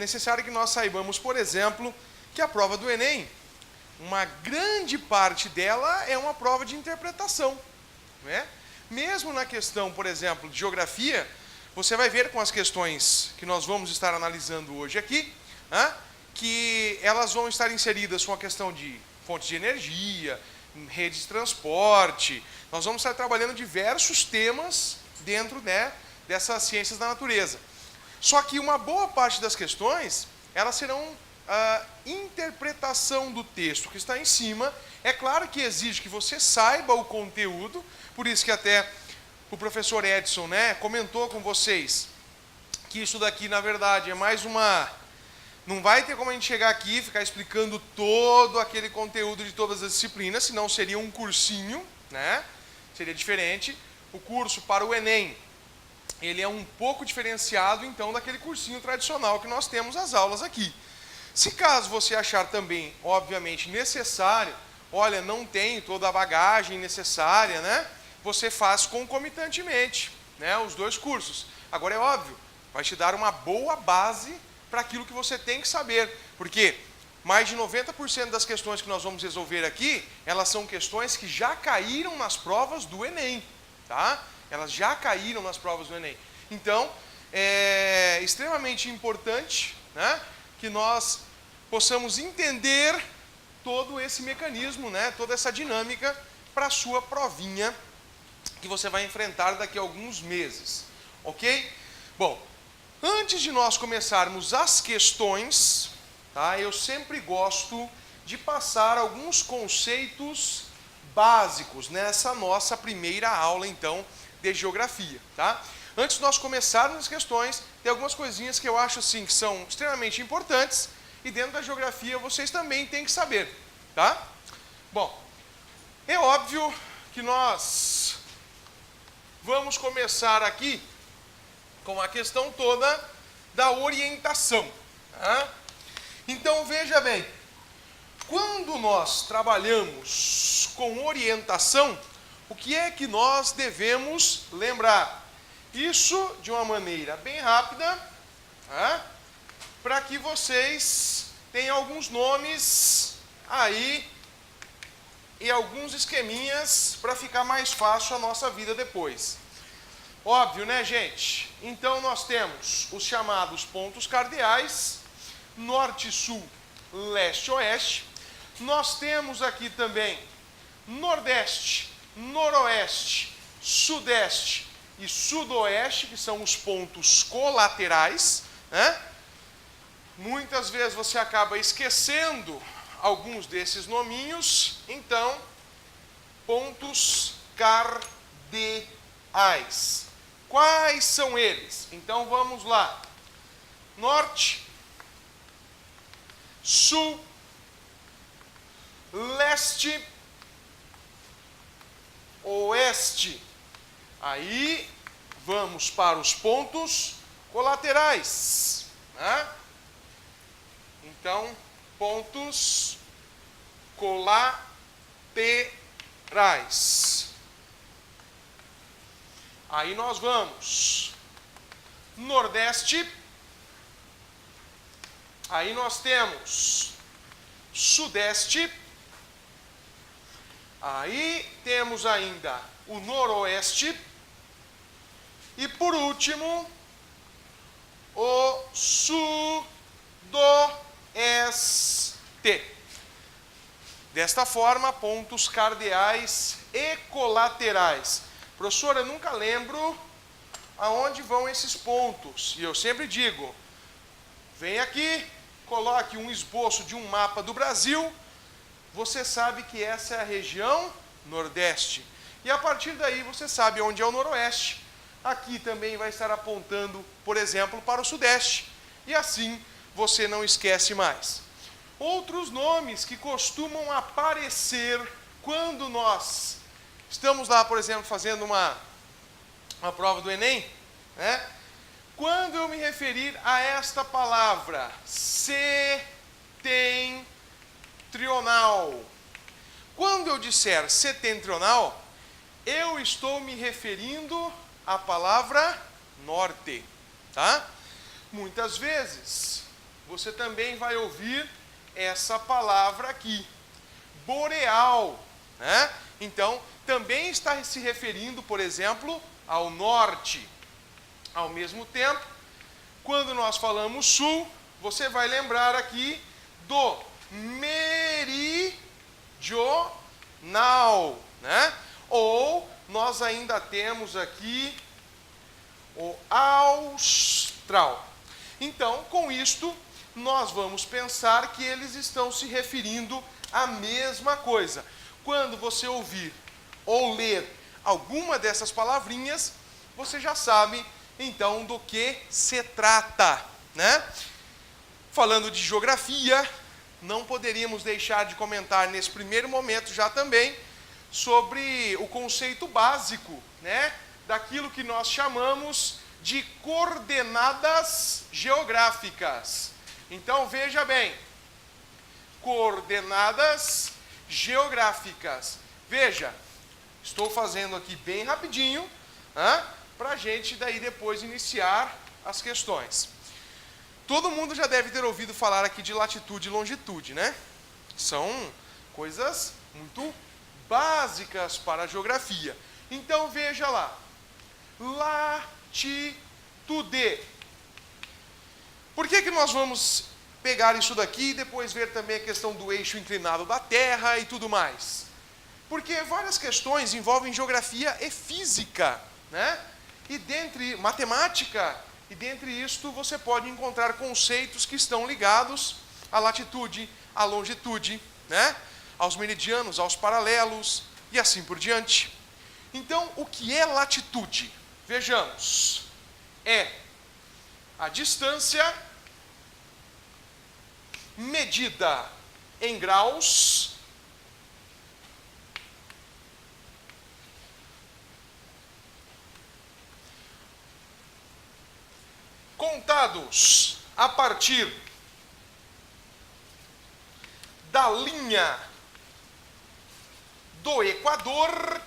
necessário que nós saibamos, por exemplo, que a prova do Enem, uma grande parte dela é uma prova de interpretação, não é? Mesmo na questão, por exemplo, de geografia, você vai ver com as questões que nós vamos estar analisando hoje aqui, que elas vão estar inseridas com a questão de fontes de energia, redes de transporte. Nós vamos estar trabalhando diversos temas dentro, né, dessas ciências da natureza. Só que uma boa parte das questões, elas serão a interpretação do texto que está em cima. É claro que exige que você saiba o conteúdo, por isso que até o professor Edson, né, comentou com vocês que isso daqui, na verdade, é mais uma... Não vai ter como a gente chegar aqui e ficar explicando todo aquele conteúdo de todas as disciplinas, senão seria um cursinho, né? Seria diferente. O curso para o Enem, ele é um pouco diferenciado, então, daquele cursinho tradicional que nós temos as aulas aqui. Se caso você achar também, obviamente, necessário, olha, não tem toda a bagagem necessária, né? Você faz concomitantemente, né, os dois cursos. Agora é óbvio, vai te dar uma boa base para aquilo que você tem que saber, porque mais de 90% das questões que nós vamos resolver aqui, elas são questões que já caíram nas provas do Enem, tá? Elas já caíram nas provas do Enem. Então, é extremamente importante, né, que nós possamos entender todo esse mecanismo, né, toda essa dinâmica para a sua provinha que você vai enfrentar daqui a alguns meses, ok? Bom, antes de nós começarmos as questões, tá, eu sempre gosto de passar alguns conceitos básicos nessa nossa primeira aula, então, de geografia, tá? Antes de nós começarmos as questões, tem algumas coisinhas que eu acho, assim, que são extremamente importantes e dentro da geografia vocês também têm que saber, tá? Bom, é óbvio que nós vamos começar aqui com a questão toda da orientação, tá? Então, veja bem, quando nós trabalhamos com orientação, o que é que nós devemos lembrar? Isso de uma maneira bem rápida, tá? Para que vocês tenham alguns nomes aí e alguns esqueminhas para ficar mais fácil a nossa vida depois. Óbvio, né, gente? Então, nós temos os chamados pontos cardeais, norte, sul, leste, oeste. Nós temos aqui também nordeste, noroeste, sudeste e sudoeste, que são os pontos colaterais, né? Muitas vezes você acaba esquecendo alguns desses nominhos, então, pontos cardeais. Quais são eles? Então, vamos lá. Norte, sul, leste, oeste. Aí, vamos para os pontos colaterais, né? Então, pontos colaterais. Aí nós vamos nordeste. Aí nós temos sudeste. Aí temos ainda o noroeste. E por último, o sudoeste. Desta forma, pontos cardeais e colaterais. Professor, eu nunca lembro aonde vão esses pontos. E eu sempre digo, vem aqui, coloque um esboço de um mapa do Brasil. Você sabe que essa é a região nordeste. E a partir daí você sabe onde é o noroeste. Aqui também vai estar apontando, por exemplo, para o sudeste. E assim você não esquece mais. Outros nomes que costumam aparecer quando nós estamos lá, por exemplo, fazendo uma prova do Enem, né? Quando eu me referir a esta palavra, setentrional. Quando eu disser setentrional, eu estou me referindo à palavra norte, tá? Muitas vezes, você também vai ouvir essa palavra aqui, boreal, né? Então, também está se referindo, por exemplo, ao norte. Ao mesmo tempo, quando nós falamos sul, você vai lembrar aqui do meridional, né? Ou nós ainda temos aqui o austral. Então, com isto, nós vamos pensar que eles estão se referindo à mesma coisa. Quando você ouvir ou ler alguma dessas palavrinhas, você já sabe, então, do que se trata, né? Falando de geografia, não poderíamos deixar de comentar nesse primeiro momento já também sobre o conceito básico, né, daquilo que nós chamamos de coordenadas geográficas. Então, veja bem, coordenadas geográficas. Veja, estou fazendo aqui bem rapidinho, para a gente daí depois iniciar as questões. Todo mundo já deve ter ouvido falar aqui de latitude e longitude, né? São coisas muito básicas para a geografia. Então, veja lá. Latitude. Por que nós vamos pegar isso daqui e depois ver também a questão do eixo inclinado da Terra e tudo mais? Porque várias questões envolvem geografia e física, né? E dentre matemática, e dentre isto você pode encontrar conceitos que estão ligados à latitude, à longitude, né? Aos meridianos, aos paralelos e assim por diante. Então, o que é latitude? Vejamos. É a distância medida em graus contados a partir da linha do Equador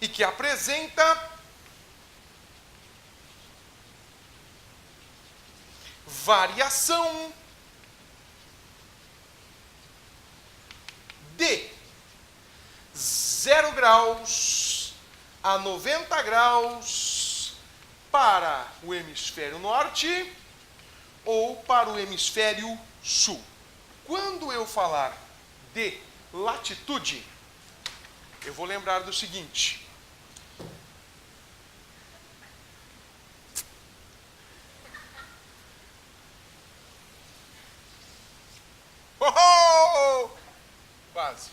e que apresenta variação de 0 graus a 90 graus para o hemisfério norte ou para o hemisfério sul. Quando eu falar de latitude, eu vou lembrar do seguinte. Oh! Quase.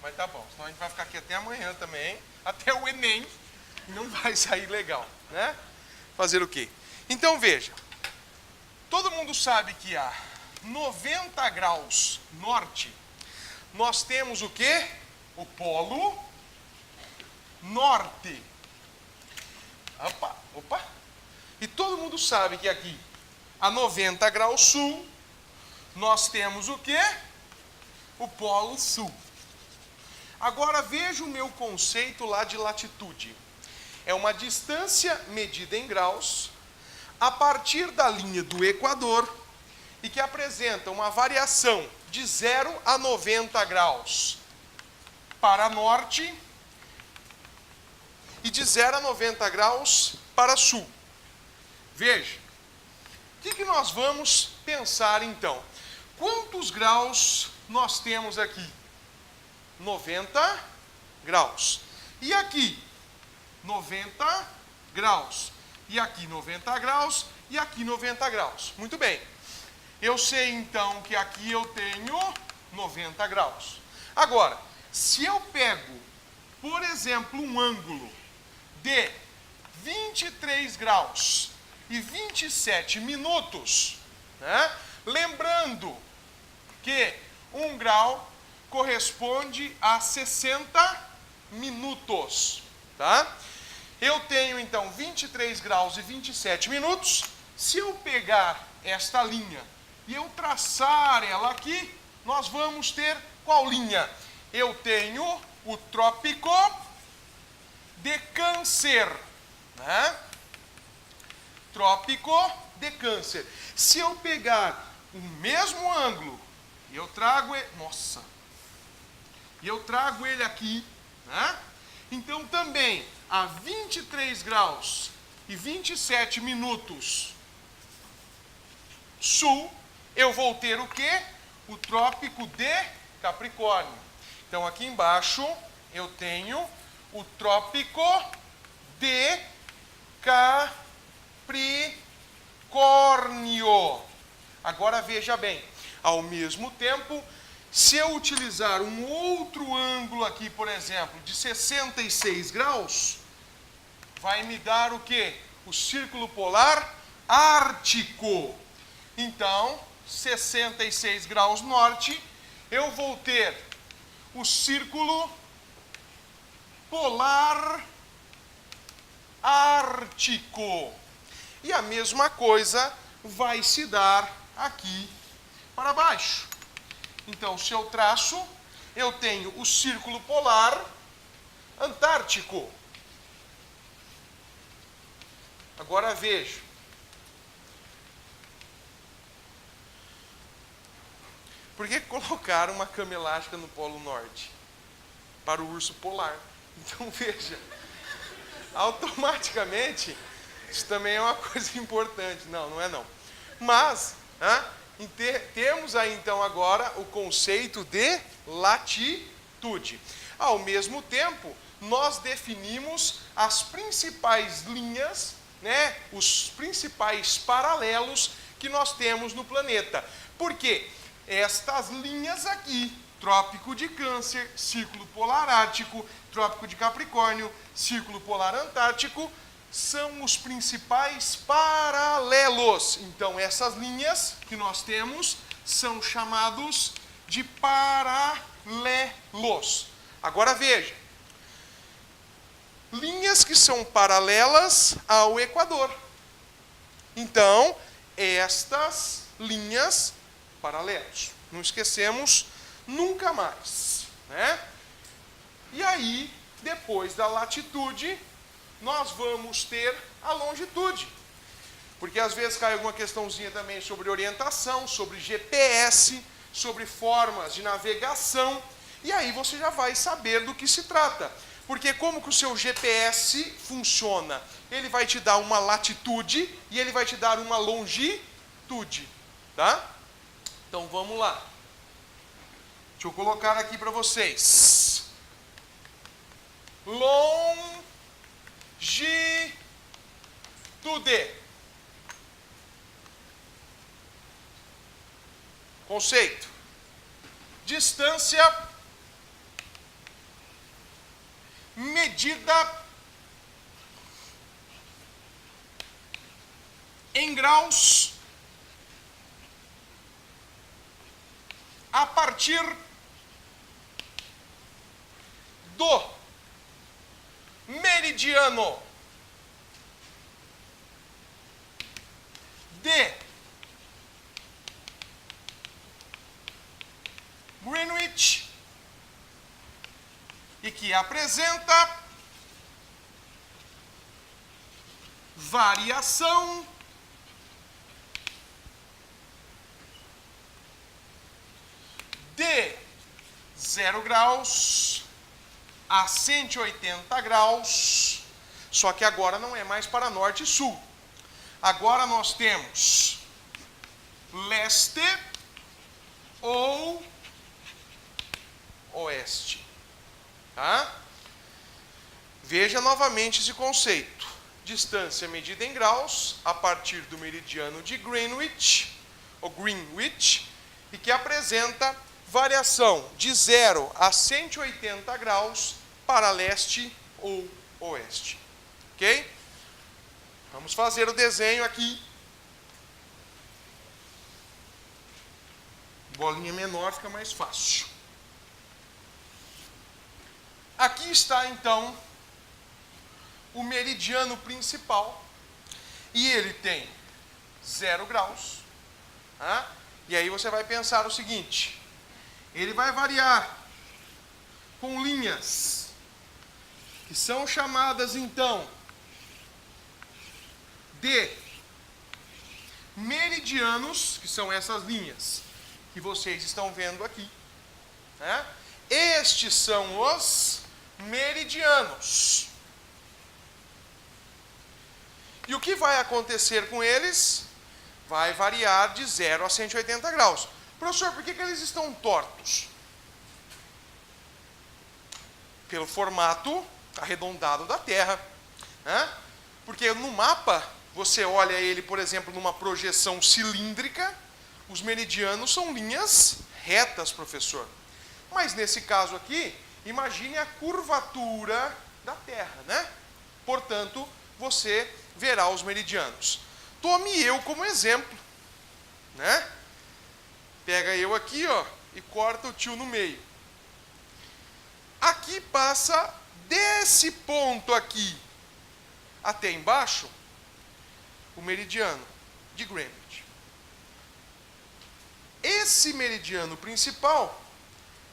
Mas tá bom, senão a gente vai ficar aqui até amanhã também, até o Enem, e não vai sair legal, né? Fazer o quê? Então veja, todo mundo sabe que a 90 graus norte, nós temos o quê? O polo norte. Opa. E todo mundo sabe que aqui, a 90 graus sul, nós temos o quê? O polo sul. Agora veja o meu conceito lá de latitude. É uma distância medida em graus a partir da linha do Equador e que apresenta uma variação de 0 a 90 graus para norte e de 0 a 90 graus para sul. Veja, o que nós vamos pensar então? Quantos graus nós temos aqui? 90 graus. E aqui? 90 graus. E aqui 90 graus. E aqui 90 graus. Muito bem. Eu sei então que aqui eu tenho 90 graus. Agora, se eu pego, por exemplo, um ângulo de 23 graus e 27 minutos, né? Lembrando que 1 grau corresponde a 60 minutos, tá? Eu tenho então 23 graus e 27 minutos. Se eu pegar esta linha e eu traçar ela aqui, nós vamos ter qual linha? Eu tenho o Trópico de Câncer. né? Trópico de Câncer. Se eu pegar o mesmo ângulo e eu trago ele, e eu trago ele aqui, né? Então também a 23 graus e 27 minutos sul, eu vou ter o quê? O Trópico de Capricórnio. Então aqui embaixo eu tenho o Trópico de Capricórnio. Agora veja bem, ao mesmo tempo, se eu utilizar um outro ângulo aqui, por exemplo, de 66 graus, vai me dar o quê? O Círculo Polar Ártico. Então, 66 graus norte, eu vou ter o Círculo Polar Ártico. E a mesma coisa vai se dar aqui para baixo. Então, se eu traço, eu tenho o Círculo Polar Antártico. Agora veja. Por que colocaram uma cama elástica no Polo Norte? Para o urso polar. Então veja, automaticamente, isso também é uma coisa importante. Não, não é não. Mas, temos aí então agora o conceito de latitude. Ao mesmo tempo, nós definimos as principais linhas, né, os principais paralelos que nós temos no planeta. Por quê? Estas linhas aqui, Trópico de Câncer, Círculo Polar Ártico, Trópico de Capricórnio, Círculo Polar Antártico, são os principais paralelos. Então, essas linhas que nós temos são chamados de paralelos. Agora veja, linhas que são paralelas ao Equador. Então, estas linhas paralelos. Não esquecemos nunca mais, né? E aí, depois da latitude, nós vamos ter a longitude. Porque às vezes cai alguma questãozinha também sobre orientação, sobre GPS, sobre formas de navegação, e aí você já vai saber do que se trata. Porque como que o seu GPS funciona? Ele vai te dar uma latitude e ele vai te dar uma longitude, tá? Então vamos lá. Deixa eu colocar aqui para vocês. Longitude. Conceito. Distância medida em graus a partir do meridiano de Greenwich e que apresenta variação de 0 graus a 180 graus, só que agora não é mais para norte e sul. Agora nós temos leste ou oeste. Tá? Veja novamente esse conceito. Distância medida em graus a partir do meridiano de Greenwich, ou Greenwich, e que apresenta variação de 0 a 180 graus para leste ou oeste. Ok? Vamos fazer o desenho aqui. Bolinha menor fica mais fácil. Aqui está então o meridiano principal e ele tem 0 graus. Tá? E aí você vai pensar o seguinte: ele vai variar com linhas que são chamadas então de meridianos, que são essas linhas que vocês estão vendo aqui, né? Estes são os meridianos. E o que vai acontecer com eles? Vai variar de 0 a 180 graus. Professor, por que eles estão tortos? Pelo formato arredondado da Terra, né? Porque no mapa, você olha ele, por exemplo, numa projeção cilíndrica, os meridianos são linhas retas, professor. Mas nesse caso aqui, imagine a curvatura da Terra, né? Portanto, você verá os meridianos. Tome eu como exemplo, né? Pega eu aqui, ó, e corta o tio no meio. Aqui passa desse ponto aqui até embaixo o meridiano de Greenwich. Esse meridiano principal,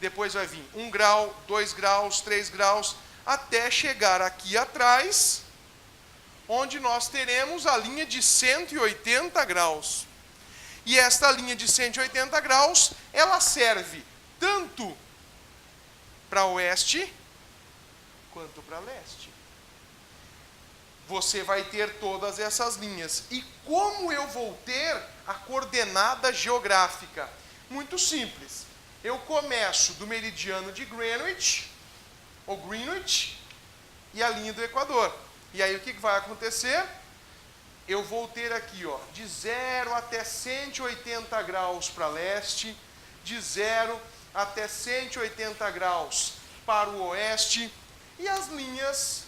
depois vai vir 1 grau, 2 graus, 3 graus, até chegar aqui atrás, onde nós teremos a linha de 180 graus. E esta linha de 180 graus, ela serve tanto para oeste quanto para leste. Você vai ter todas essas linhas. E como eu vou ter a coordenada geográfica? Muito simples. Eu começo do meridiano de Greenwich, ou Greenwich, e a linha do Equador. E aí o que vai acontecer? Eu vou ter aqui, ó, de 0 até 180 graus para leste, de 0 até 180 graus para o oeste, e as linhas,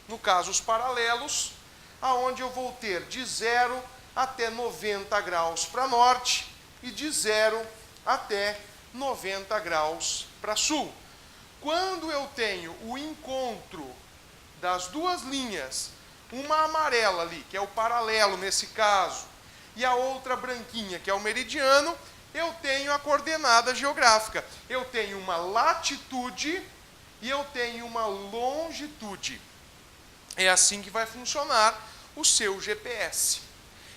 no caso os paralelos, aonde eu vou ter de 0 até 90 graus para norte e de 0 até 90 graus para sul. Quando eu tenho o encontro das duas linhas, uma amarela ali, que é o paralelo nesse caso, e a outra branquinha, que é o meridiano, eu tenho a coordenada geográfica. Eu tenho uma latitude e eu tenho uma longitude. É assim que vai funcionar o seu GPS.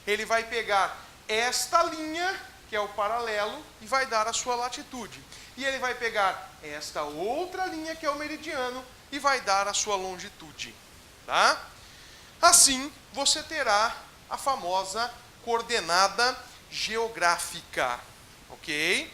Ele vai pegar esta linha, que é o paralelo, e vai dar a sua latitude. E ele vai pegar esta outra linha, que é o meridiano, e vai dar a sua longitude. Tá? Assim, você terá a famosa coordenada geográfica. Ok?